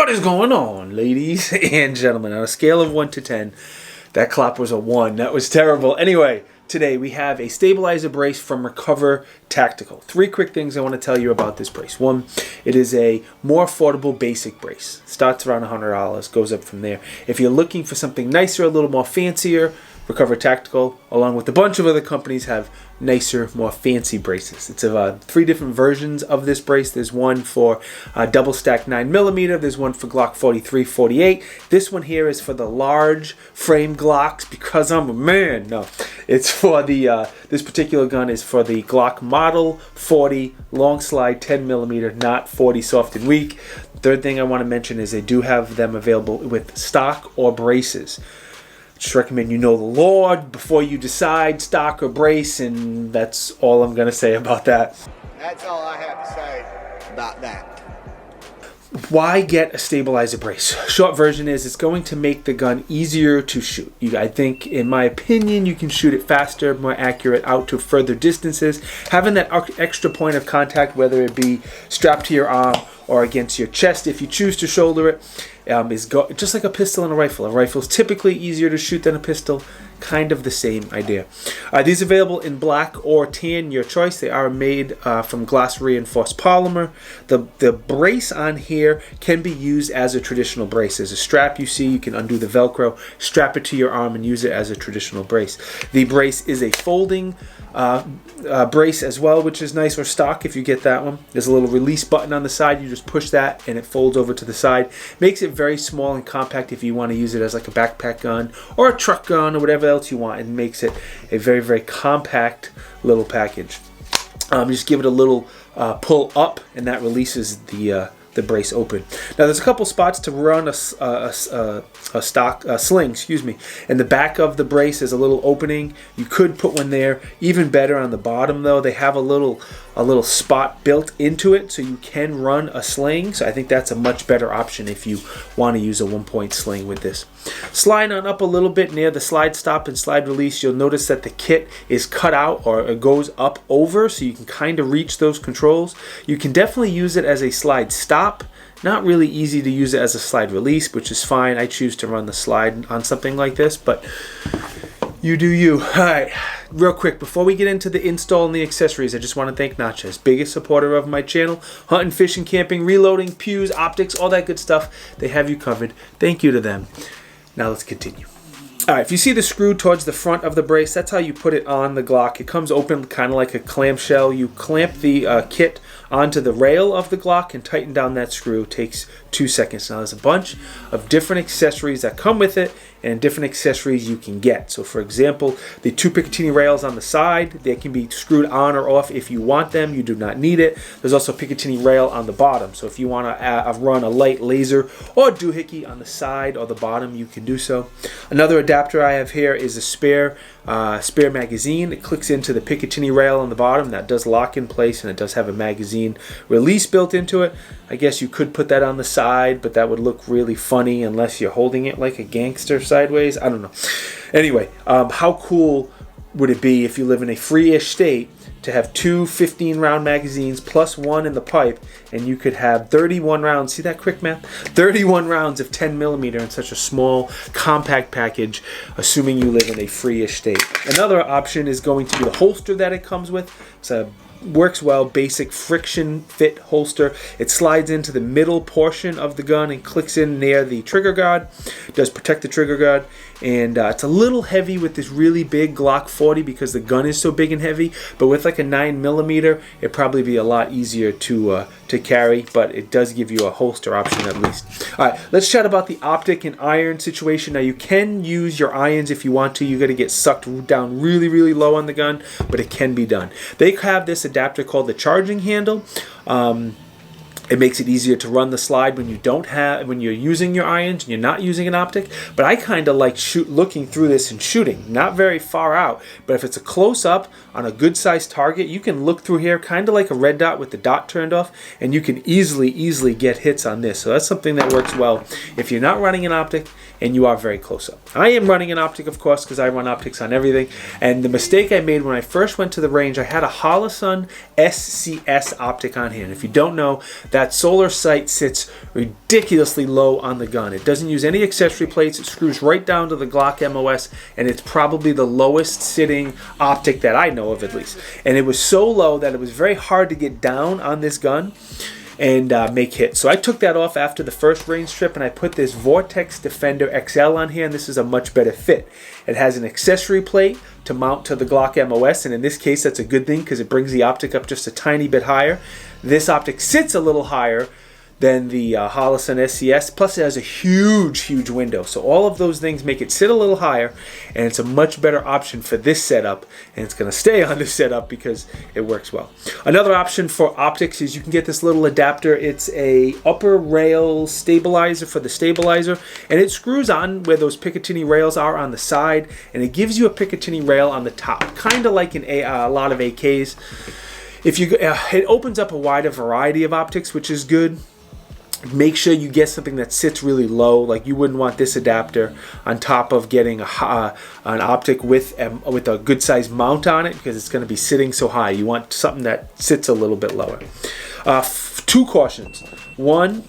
What is going on, ladies and gentlemen? On a scale of 1 to 10, that clap was a 1. That was terrible. Anyway, today we have a stabilizer brace from Recover Tactical. 3 quick things I want to tell you about this brace. 1, it is a more affordable basic brace. Starts around $100, goes up from there. If you're looking for something nicer, a little more fancier, Recover Tactical, along with a bunch of other companies, have nicer, more fancy braces. It's 3 different versions of this brace. There's one for double stack 9mm. There's one for Glock 43 G48. This one here is for the large frame Glocks because I'm a man. No, it's for the this particular gun is for the Glock Model 40 long slide 10mm, not 40 soft and weak. Third thing I want to mention is they do have them available with stock or braces. Just recommend you know the Lord before you decide stock or brace, and that's all I'm going to say about that. That's all I have to say about that. Why get a stabilizer brace? Short version is it's going to make the gun easier to shoot. I think, in my opinion, you can shoot it faster, more accurate, out to further distances. Having that extra point of contact, whether it be strapped to your arm or against your chest, if you choose to shoulder it, is just like a pistol and a rifle. A rifle is typically easier to shoot than a pistol. Kind of the same idea. These are available in black or tan, your choice. They are made from glass reinforced polymer. The brace on here can be used as a traditional brace. There's a strap you see. You can undo the Velcro, strap it to your arm, and use it as a traditional brace. The brace is a folding brace as well, which is nice, or stock if you get that one. There's a little release button on the side. You just push that and it folds over to the side. Makes it very small and compact if you want to use it as like a backpack gun or a truck gun or whatever else you want. It makes it a very, very compact little package. Just give it a little pull up and that releases the brace open. Now there's a couple spots to run a sling, In the back of the brace is a little opening. You could put one there. Even better on the bottom though, they have a little spot built into it so you can run a sling. So I think that's a much better option if you want to use a 1-point sling with this. Slide on up a little bit near the slide stop and slide release. You'll notice that the kit is cut out, or it goes up over, so you can kind of reach those controls. You can definitely use it as a slide stop. Not really easy to use it as a slide release, which is fine. I choose to run the slide on something like this, but you do you. All right, real quick, before we get into the install and the accessories, I just want to thank Nachas, biggest supporter of my channel. Hunting, fishing, camping, reloading, pews, optics, all that good stuff. They have you covered. Thank you to them. Now let's continue. All right, if you see the screw towards the front of the brace, that's how you put it on the Glock. It comes open kind of like a clamshell. You clamp the kit onto the rail of the Glock and tighten down that screw. It takes 2 seconds. Now there's a bunch of different accessories that come with it and different accessories you can get. So for example, the 2 Picatinny rails on the side, they can be screwed on or off if you want them. You do not need it. There's also a Picatinny rail on the bottom. So if you want to run a light laser or doohickey on the side or the bottom, you can do so. Another adapter I have here is a spare magazine. It clicks into the Picatinny rail on the bottom. That does lock in place, and it does have a magazine release built into it. I guess you could put that on the side, but that would look really funny unless you're holding it like a gangster sideways. I don't know. Anyway, how cool would it be if you live in a free-ish state to have 2 15-round magazines plus 1 in the pipe, and you could have 31 rounds. See that quick math? 31 rounds of 10mm in such a small, compact package, assuming you live in a free-ish state. Another option is going to be the holster that it comes with. It's a works well, basic friction fit holster. It slides into the middle portion of the gun and clicks in near the trigger guard. It does protect the trigger guard, and it's a little heavy with this really big Glock 40 because the gun is so big and heavy, but with like a 9mm it'd probably be a lot easier to carry, but it does give you a holster option at least. Alright, let's chat about the optic and iron situation. Now you can use your irons if you want to. You got to get sucked down really, really low on the gun, but it can be done. They have this adapter called the charging handle. It makes it easier to run the slide when you're using your irons and you're not using an optic. But I kind of like looking through this and shooting, not very far out. But if it's a close up on a good sized target, you can look through here kind of like a red dot with the dot turned off, and you can easily get hits on this. So that's something that works well if you're not running an optic and you are very close up. I am running an optic, of course, because I run optics on everything. And the mistake I made when I first went to the range, I had a Holosun SCS optic on here. And if you don't know, that solar sight sits ridiculously low on the gun. It doesn't use any accessory plates. It screws right down to the Glock MOS, and it's probably the lowest sitting optic that I know of, at least. And it was so low that it was very hard to get down on this gun and make hits. So I took that off after the first range trip, and I put this Vortex Defender XL on here, and this is a much better fit. It has an accessory plate to mount to the Glock MOS, and in this case that's a good thing because it brings the optic up just a tiny bit higher. This optic sits a little higher than the Holosun SCS, plus it has a huge window. So all of those things make it sit a little higher, and it's a much better option for this setup, and it's going to stay on this setup because it works well. Another option for optics is you can get this little adapter. It's a upper rail stabilizer for the stabilizer, and it screws on where those Picatinny rails are on the side, and it gives you a Picatinny rail on the top, kind of like a lot of AKs. It opens up a wider variety of optics, which is good. Make sure you get something that sits really low. Like, you wouldn't want this adapter on top of getting an optic with a good size mount on it, because it's going to be sitting so high. You want something that sits a little bit lower. Two cautions. One,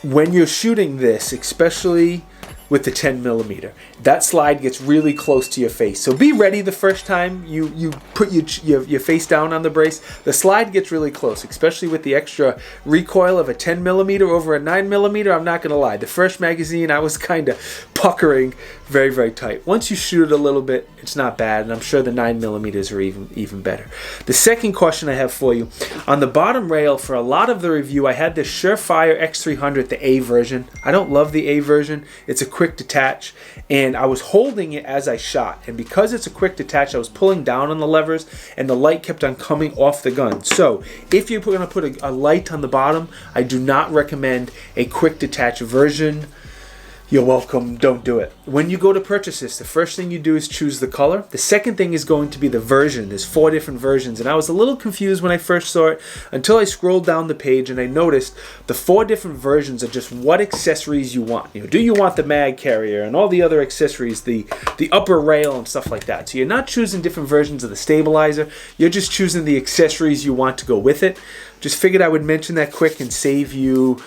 when you're shooting this, especially with the 10mm, that slide gets really close to your face. So be ready the first time you put your face down on the brace. The slide gets really close, especially with the extra recoil of a 10mm over a 9mm. I'm not going to lie. The first magazine, I was kind of puckering very tight. Once you shoot it a little bit, it's not bad, and I'm sure the 9mm are even better. The second question I have for you, on the bottom rail for a lot of the review, I had this Surefire X300, the A version. I don't love the A version. It's a quick detach, and I was holding it as I shot, and because it's a quick detach, I was pulling down on the levers, and the light kept on coming off the gun. So if you're going to put a light on the bottom, I do not recommend a quick detach version. You're welcome, don't do it. When you go to purchase this, the first thing you do is choose the color. The second thing is going to be the version. There's 4 different versions, and I was a little confused when I first saw it until I scrolled down the page and I noticed the 4 different versions are just what accessories you want. Do you want the mag carrier and all the other accessories, the upper rail and stuff like that. So you're not choosing different versions of the stabilizer, you're just choosing the accessories you want to go with it. Just figured I would mention that quick and save you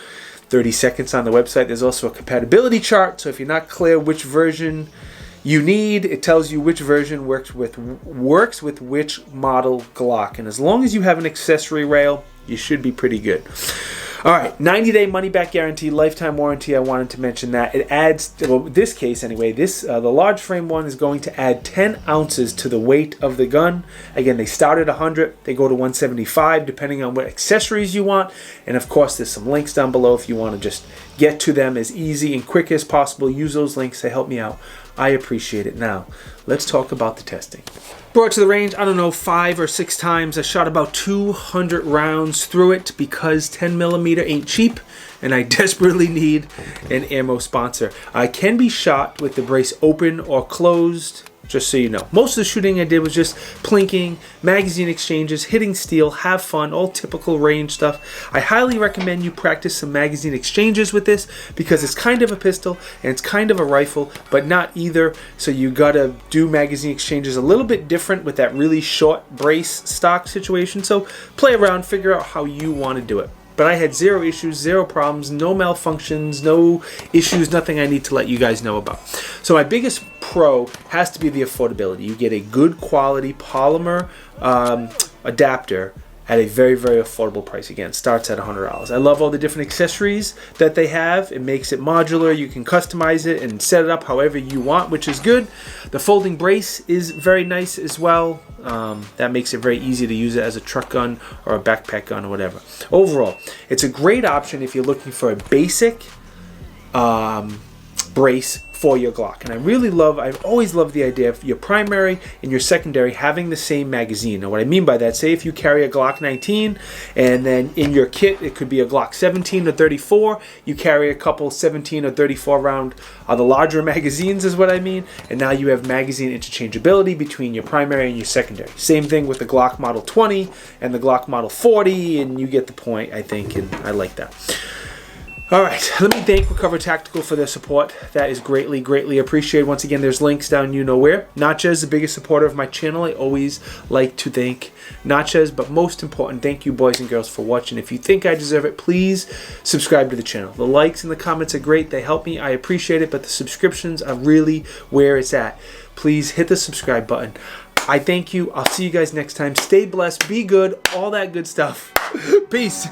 30 seconds on the website. There's also a compatibility chart, so if you're not clear which version you need, it tells you which version works with which model Glock. And as long as you have an accessory rail, you should be pretty good. All right, 90-day money-back guarantee, lifetime warranty. I wanted to mention that. It adds, well, this case anyway, the large frame one is going to add 10 ounces to the weight of the gun. Again, they start at 100, they go to 175, depending on what accessories you want. And of course, there's some links down below if you want to just get to them as easy and quick as possible. Use those links to help me out. I appreciate it. Now, let's talk about the testing. Brought to the range, I don't know, 5 or 6 times. I shot about 200 rounds through it because 10mm ain't cheap, and I desperately need an ammo sponsor. I can be shot with the brace open or closed, just so you know. Most of the shooting I did was just plinking, magazine exchanges, hitting steel, have fun, all typical range stuff. I highly recommend you practice some magazine exchanges with this because it's kind of a pistol and it's kind of a rifle, but not either. So you gotta do magazine exchanges a little bit different with that really short brace stock situation. So play around, figure out how you want to do it. But I had 0 issues, 0 problems, no malfunctions, no issues, nothing I need to let you guys know about. So my biggest pro has to be the affordability. You get a good quality polymer adapter at a very affordable price. Again, starts at $100. I love all the different accessories that they have. It makes it modular. You can customize it and set it up however you want, which is good. The folding brace is very nice as well. That makes it very easy to use it as a truck gun or a backpack gun or whatever. Overall, it's a great option if you're looking for a basic brace for your Glock. And I've always loved the idea of your primary and your secondary having the same magazine. Now what I mean by that, say if you carry a Glock 19 and then in your kit it could be a Glock 17 or 34, you carry a couple 17 or 34 round the larger magazines is what I mean, and now you have magazine interchangeability between your primary and your secondary. Same thing with the Glock Model 20 and the Glock Model 40, and you get the point, I think, and I like that. All right, let me thank Recover Tactical for their support. That is greatly, greatly appreciated. Once again, there's links down you know where. Nacha is the biggest supporter of my channel. I always like to thank Nacha, but most important, thank you boys and girls for watching. If you think I deserve it, please subscribe to the channel. The likes and the comments are great. They help me. I appreciate it, but the subscriptions are really where it's at. Please hit the subscribe button. I thank you. I'll see you guys next time. Stay blessed. Be good. All that good stuff. Peace.